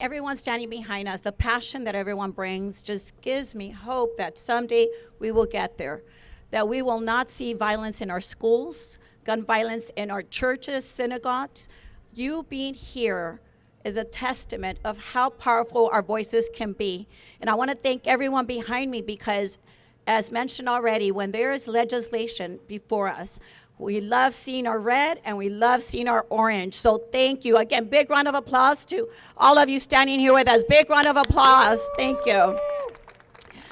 Everyone standing behind us, the passion that everyone brings just gives me hope that someday we will get there, that we will not see violence in our schools, gun violence in our churches, synagogues. You being here is a testament of how powerful our voices can be. And I want to thank everyone behind me because, as mentioned already, when there is legislation before us, we love seeing our red and we love seeing our orange. So thank you. Again, big round of applause to all of you standing here with us. Big round of applause. Thank you.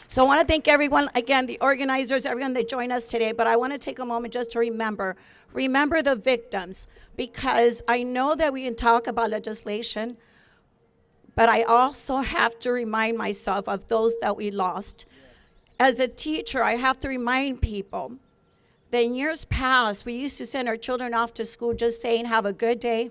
So I want to thank everyone, again, the organizers, everyone that joined us today. But I want to take a moment just to remember the victims, because I know that we can talk about legislation, but I also have to remind myself of those that we lost. As a teacher, I have to remind people that in years past, we used to send our children off to school just saying, have a good day,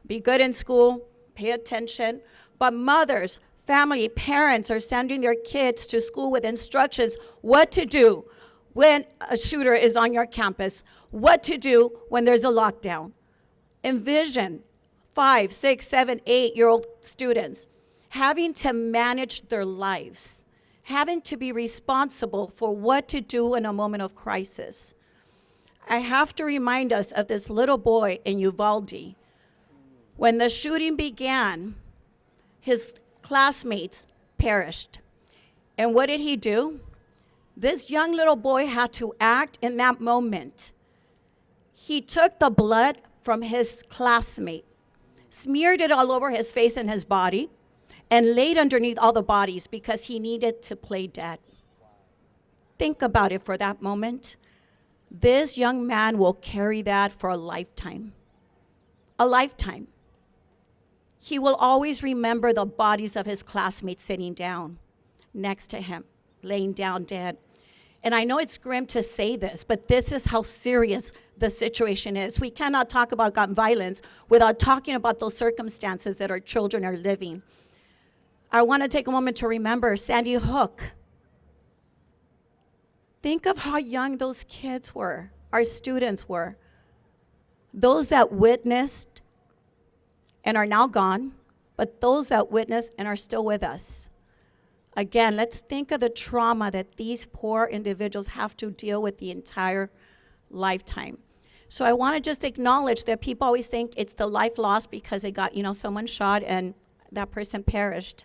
be good in school, pay attention. But mothers, family, parents are sending their kids to school with instructions what to do when a shooter is on your campus, what to do when there's a lockdown. Envision 5, 6, 7, 8-year-old students having to manage their lives, having to be responsible for what to do in a moment of crisis. I have to remind us of this little boy in Uvalde. When the shooting began, his classmates perished. And what did he do? This young little boy had to act in that moment. He took the blood from his classmate, smeared it all over his face and his body, and laid underneath all the bodies because he needed to play dead. Think about it for that moment. This young man will carry that for a lifetime. A lifetime. He will always remember the bodies of his classmates sitting down next to him, laying down dead. And I know it's grim to say this, but this is how serious the situation is. We cannot talk about gun violence without talking about those circumstances that our children are living. I want to take a moment to remember Sandy Hook. Think of how young those kids were, our students were. Those that witnessed and are now gone, but those that witnessed and are still with us. Again, let's think of the trauma that these poor individuals have to deal with the entire lifetime. So I want to just acknowledge that people always think it's the life lost because they got, someone shot and that person perished.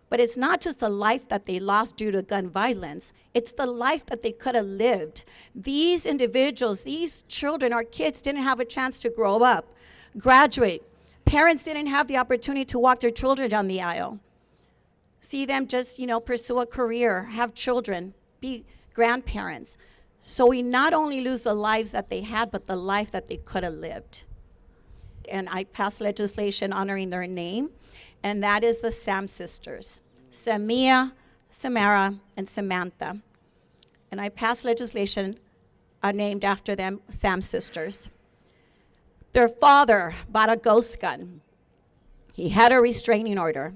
But it's not just the life that they lost due to gun violence. It's the life that they could have lived. These individuals, these children, our kids didn't have a chance to grow up, graduate. Parents didn't have the opportunity to walk their children down the aisle. See them just, pursue a career, have children, be grandparents. So we not only lose the lives that they had, but the life that they could have lived. And I passed legislation honoring their name, and that is the Sam sisters, Samia, Samara, and Samantha. And I passed legislation named after them, Sam sisters. Their father bought a ghost gun. He had a restraining order.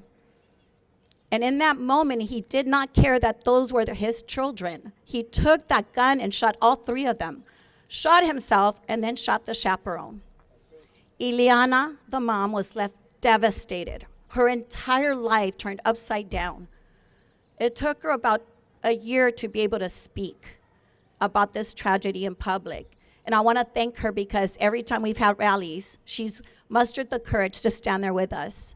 And in that moment, he did not care that those were his children. He took that gun and shot all 3 of them, shot himself, and then shot the chaperone. Ileana, the mom, was left devastated. Her entire life turned upside down. It took her about a year to be able to speak about this tragedy in public. And I want to thank her because every time we've had rallies, she's mustered the courage to stand there with us.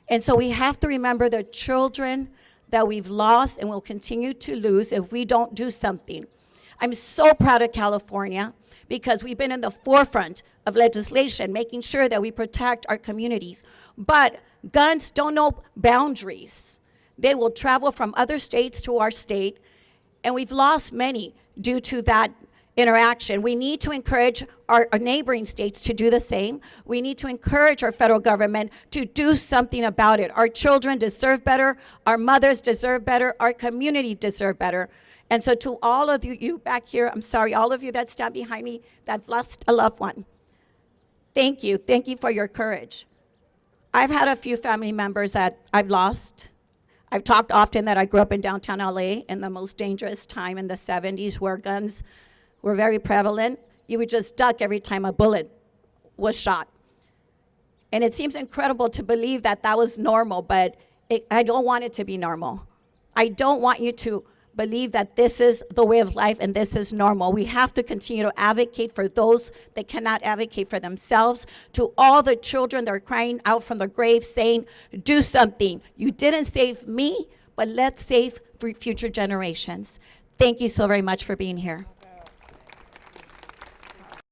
And so we have to remember the children that we've lost and will continue to lose if we don't do something. I'm so proud of California because we've been in the forefront of legislation, making sure that we protect our communities. But guns don't know boundaries. They will travel from other states to our state, and we've lost many due to that interaction. We need to encourage our neighboring states to do the same. We need to encourage our federal government to do something about it. Our children deserve better. Our mothers deserve better. Our community deserve better. And so to all of you back here, I'm sorry, all of you that stand behind me that lost a loved one, thank you. Thank you for your courage. I've had a few family members that I've lost. I've talked often that I grew up in downtown LA in the most dangerous time in the 70s where guns were very prevalent. You would just duck every time a bullet was shot. And it seems incredible to believe that that was normal, but I don't want it to be normal. I don't want you to believe that this is the way of life and this is normal. We have to continue to advocate for those that cannot advocate for themselves. To all the children that are crying out from the grave saying, do something. You didn't save me, but let's save for future generations. Thank you so very much for being here.